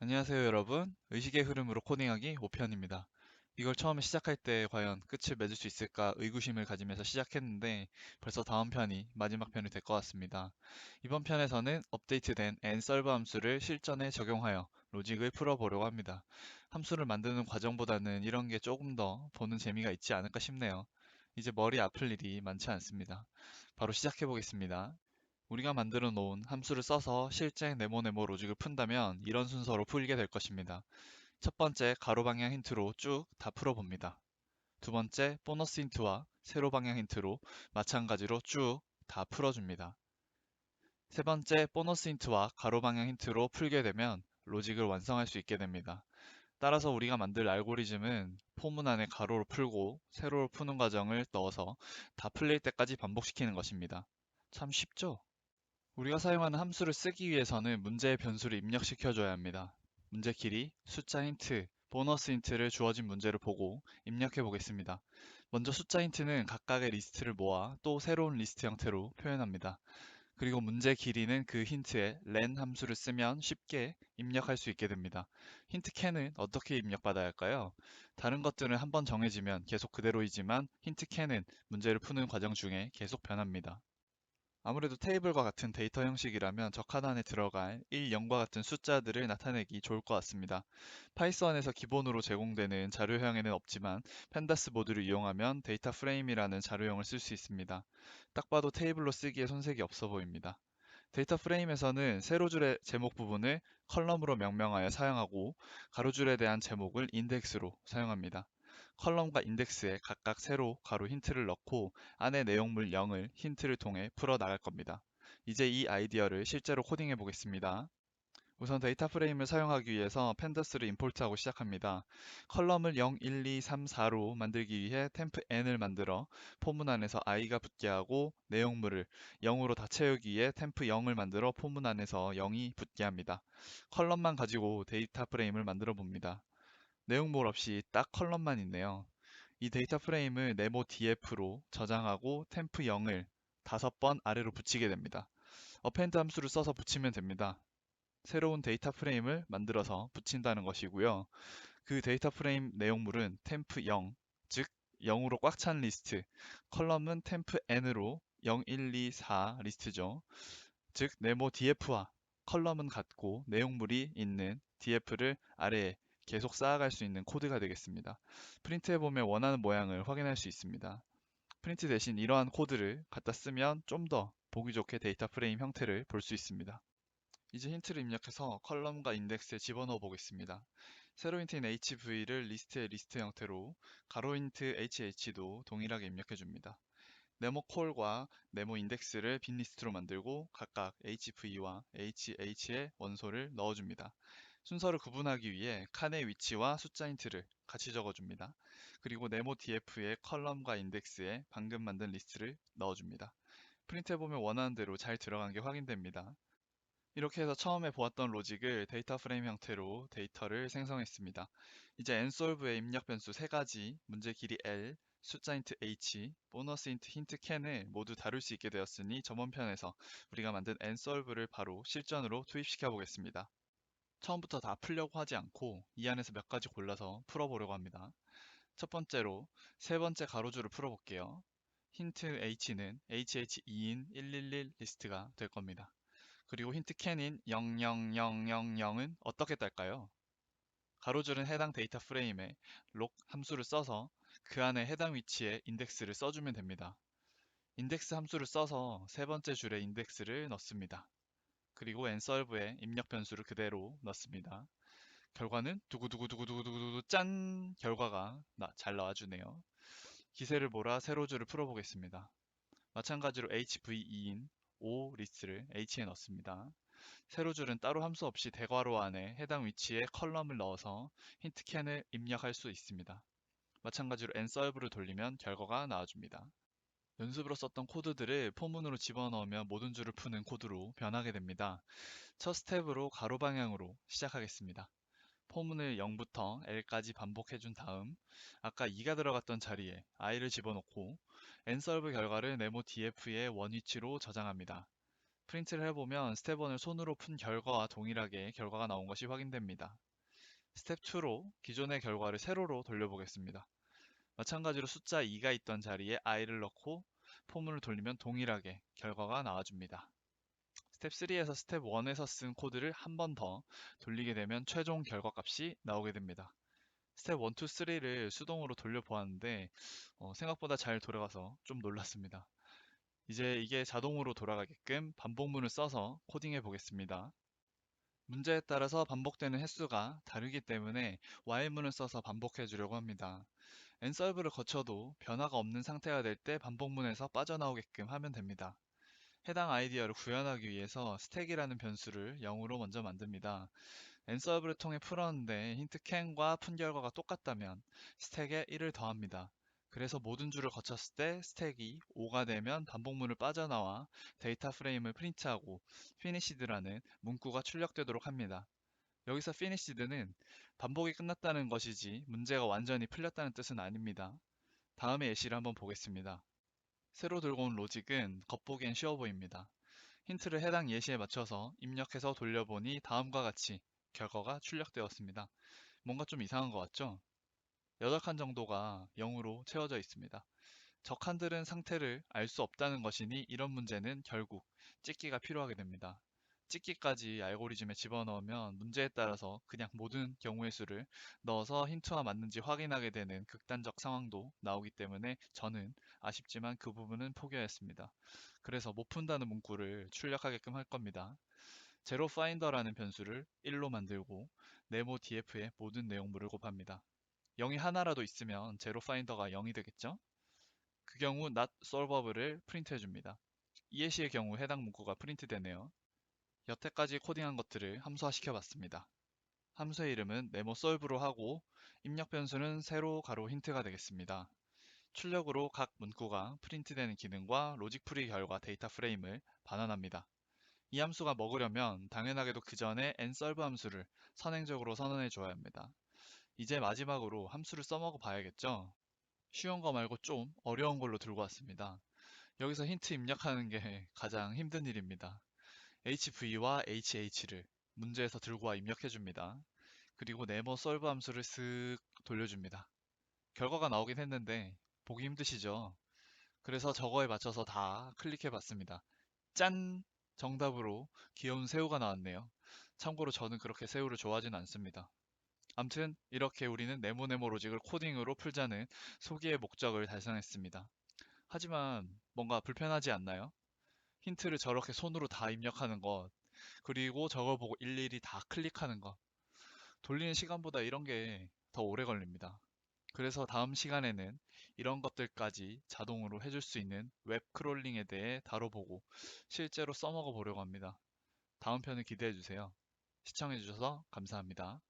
안녕하세요 여러분. 의식의 흐름으로 코딩하기 5편입니다. 이걸 처음에 시작할 때 과연 끝을 맺을 수 있을까 의구심을 가지면서 시작했는데 벌써 다음 편이 마지막 편이 될 것 같습니다. 이번 편에서는 업데이트된 nsolve 함수를 실전에 적용하여 로직을 풀어보려고 합니다. 함수를 만드는 과정보다는 이런 게 조금 더 보는 재미가 있지 않을까 싶네요. 이제 머리 아플 일이 많지 않습니다. 바로 시작해 보겠습니다. 우리가 만들어 놓은 함수를 써서 실제 네모네모 로직을 푼다면 이런 순서로 풀게 될 것입니다. 첫 번째 가로 방향 힌트로 쭉 다 풀어봅니다. 두 번째 보너스 힌트와 세로 방향 힌트로 마찬가지로 쭉 다 풀어줍니다. 세 번째 보너스 힌트와 가로 방향 힌트로 풀게 되면 로직을 완성할 수 있게 됩니다. 따라서 우리가 만들 알고리즘은 포문 안에 가로로 풀고 세로로 푸는 과정을 넣어서 다 풀릴 때까지 반복시키는 것입니다. 참 쉽죠? 우리가 사용하는 함수를 쓰기 위해서는 문제의 변수를 입력시켜줘야 합니다. 문제 길이, 숫자 힌트, 보너스 힌트를 주어진 문제를 보고 입력해 보겠습니다. 먼저 숫자 힌트는 각각의 리스트를 모아 또 새로운 리스트 형태로 표현합니다. 그리고 문제 길이는 그 힌트에 len 함수를 쓰면 쉽게 입력할 수 있게 됩니다. 힌트 캔은 어떻게 입력받아야 할까요? 다른 것들은 한번 정해지면 계속 그대로이지만 힌트 캔은 문제를 푸는 과정 중에 계속 변합니다. 아무래도 테이블과 같은 데이터 형식이라면 적 하단에 들어갈 1, 0과 같은 숫자들을 나타내기 좋을 것 같습니다. 파이썬에서 기본으로 제공되는 자료형에는 없지만 펜다스 모듈을 이용하면 데이터 프레임이라는 자료형을 쓸 수 있습니다. 딱 봐도 테이블로 쓰기에 손색이 없어 보입니다. 데이터 프레임에서는 세로줄의 제목 부분을 컬럼으로 명명하여 사용하고 가로줄에 대한 제목을 인덱스로 사용합니다. 컬럼과 인덱스에 각각 세로, 가로 힌트를 넣고 안에 내용물 0을 힌트를 통해 풀어 나갈 겁니다. 이제 이 아이디어를 실제로 코딩해 보겠습니다. 우선 데이터 프레임을 사용하기 위해서 펜더스를 임포트하고 시작합니다. 컬럼을 0, 1, 2, 3, 4로 만들기 위해 템프 n을 만들어 포문 안에서 i가 붙게 하고 내용물을 0으로 다 채우기 위해 템프 0을 만들어 포문 안에서 0이 붙게 합니다. 컬럼만 가지고 데이터 프레임을 만들어 봅니다. 내용물 없이 딱 컬럼만 있네요. 이 데이터 프레임을 네모 df로 저장하고 템프 0을 5번 아래로 붙이게 됩니다. 어펜드 함수를 써서 붙이면 됩니다. 새로운 데이터 프레임을 만들어서 붙인다는 것이고요. 그 데이터 프레임 내용물은 템프 0, 즉 0으로 꽉 찬 리스트, 컬럼은 템프 n으로 0, 1, 2, 4 리스트죠. 즉 네모 df와 컬럼은 같고 내용물이 있는 df를 아래에 계속 쌓아갈 수 있는 코드가 되겠습니다. 프린트해보면 원하는 모양을 확인할 수 있습니다. 프린트 대신 이러한 코드를 갖다 쓰면 좀 더 보기 좋게 데이터 프레임 형태를 볼 수 있습니다. 이제 힌트를 입력해서 컬럼과 인덱스에 집어넣어 보겠습니다. 세로 힌트인 hv를 리스트의 리스트 형태로 가로 힌트 hh도 동일하게 입력해 줍니다. 네모 콜과 네모 인덱스를 빈 리스트로 만들고 각각 hv와 hh의 원소를 넣어줍니다. 순서를 구분하기 위해 칸의 위치와 숫자 힌트를 같이 적어줍니다. 그리고 네모 df의 컬럼과 인덱스에 방금 만든 리스트를 넣어줍니다. 프린트해보면 원하는 대로 잘 들어간 게 확인됩니다. 이렇게 해서 처음에 보았던 로직을 데이터 프레임 형태로 데이터를 생성했습니다. 이제 nsolve의 입력 변수 세 가지, 문제 길이 l, 숫자 힌트 h, 보너스 힌트 힌트 캔을 모두 다룰 수 있게 되었으니 저번 편에서 우리가 만든 nsolve를 바로 실전으로 투입시켜 보겠습니다. 처음부터 다 풀려고 하지 않고 이 안에서 몇 가지 골라서 풀어보려고 합니다. 첫 번째로 세 번째 가로줄을 풀어볼게요. 힌트 h는 hh2인 111 리스트가 될 겁니다. 그리고 힌트 캔인 00000은 어떻게 딸까요? 가로줄은 해당 데이터 프레임에 log 함수를 써서 그 안에 해당 위치에 인덱스를 써주면 됩니다. 인덱스 함수를 써서 세 번째 줄에 인덱스를 넣습니다. 그리고 nsolve에 입력 변수를 그대로 넣습니다. 결과는 두구두구두구두구두구 짠! 결과가 잘 나와주네요. 기세를 몰아 세로줄을 풀어보겠습니다. 마찬가지로 HV2인 5 리스트를 H에 넣습니다. 세로줄은 따로 함수 없이 대괄호 안에 해당 위치에 컬럼을 넣어서 힌트 캔을 입력할 수 있습니다. 마찬가지로 nsolve를 돌리면 결과가 나와줍니다. 연습으로 썼던 코드들을 포문으로 집어넣으면 모든 줄을 푸는 코드로 변하게 됩니다. 첫 스텝으로 가로 방향으로 시작하겠습니다. 포문을 0부터 L까지 반복해준 다음 아까 2가 들어갔던 자리에 i를 집어넣고 nsolve 결과를 네모 df의 원위치로 저장합니다. 프린트를 해보면 스텝 1을 손으로 푼 결과와 동일하게 결과가 나온 것이 확인됩니다. 스텝 2로 기존의 결과를 세로로 돌려보겠습니다. 마찬가지로 숫자 2가 있던 자리에 i를 넣고 포문을 돌리면 동일하게 결과가 나와줍니다. 스텝 3에서 스텝 1에서 쓴 코드를 한 번 더 돌리게 되면 최종 결과 값이 나오게 됩니다. 스텝 1, 2, 3를 수동으로 돌려보았는데 생각보다 잘 돌아가서 좀 놀랐습니다. 이제 이게 자동으로 돌아가게끔 반복문을 써서 코딩해 보겠습니다. 문제에 따라서 반복되는 횟수가 다르기 때문에 while문을 써서 반복해 주려고 합니다. nsolve를 거쳐도 변화가 없는 상태가 될 때 반복문에서 빠져나오게끔 하면 됩니다. 해당 아이디어를 구현하기 위해서 스택이라는 변수를 0으로 먼저 만듭니다. nsolve를 통해 풀었는데 힌트 can과 푼 결과가 똑같다면 스택에 1을 더합니다. 그래서 모든 줄을 거쳤을 때 스택이 5가 되면 반복문을 빠져나와 데이터 프레임을 프린트하고 finished라는 문구가 출력되도록 합니다. 여기서 finished는 반복이 끝났다는 것이지 문제가 완전히 풀렸다는 뜻은 아닙니다. 다음에 예시를 한번 보겠습니다. 새로 들고 온 로직은 겉보기엔 쉬워 보입니다. 힌트를 해당 예시에 맞춰서 입력해서 돌려보니 다음과 같이 결과가 출력되었습니다. 뭔가 좀 이상한 것 같죠? 8칸 정도가 0으로 채워져 있습니다. 적칸들은 상태를 알 수 없다는 것이니 이런 문제는 결국 찍기가 필요하게 됩니다. 찍기까지 알고리즘에 집어넣으면 문제에 따라서 그냥 모든 경우의 수를 넣어서 힌트와 맞는지 확인하게 되는 극단적 상황도 나오기 때문에 저는 아쉽지만 그 부분은 포기하였습니다. 그래서 못 푼다는 문구를 출력하게끔 할 겁니다. 제로 파인더라는 변수를 1로 만들고 네모 df에 모든 내용물을 곱합니다. 0이 하나라도 있으면 제로 파인더가 0이 되겠죠? 그 경우 not solvable을 프린트해 줍니다. 이해시의 경우 해당 문구가 프린트되네요. 여태까지 코딩한 것들을 함수화 시켜봤습니다. 함수의 이름은 네모 solve로 하고 입력 변수는 세로 가로 힌트가 되겠습니다. 출력으로 각 문구가 프린트되는 기능과 로직 풀이 결과 데이터 프레임을 반환합니다. 이 함수가 먹으려면 당연하게도 그 전에 nsolve 함수를 선행적으로 선언해 줘야 합니다. 이제 마지막으로 함수를 써먹어 봐야겠죠? 쉬운 거 말고 좀 어려운 걸로 들고 왔습니다. 여기서 힌트 입력하는 게 가장 힘든 일입니다. hv와 h를 문제에서 들고 와 입력해 줍니다. 그리고 네모 solve 함수를 쓱 돌려줍니다. 결과가 나오긴 했는데 보기 힘드시죠? 그래서 저거에 맞춰서 다 클릭해 봤습니다. 짠! 정답으로 귀여운 새우가 나왔네요. 참고로 저는 그렇게 새우를 좋아하진 않습니다. 암튼 이렇게 우리는 네모네모 로직을 코딩으로 풀자는 소기의 목적을 달성했습니다. 하지만 뭔가 불편하지 않나요? 힌트를 저렇게 손으로 다 입력하는 것, 그리고 저걸 보고 일일이 다 클릭하는 것, 돌리는 시간보다 이런 게 더 오래 걸립니다. 그래서 다음 시간에는 이런 것들까지 자동으로 해줄 수 있는 웹 크롤링에 대해 다뤄보고 실제로 써먹어 보려고 합니다. 다음 편을 기대해 주세요. 시청해 주셔서 감사합니다.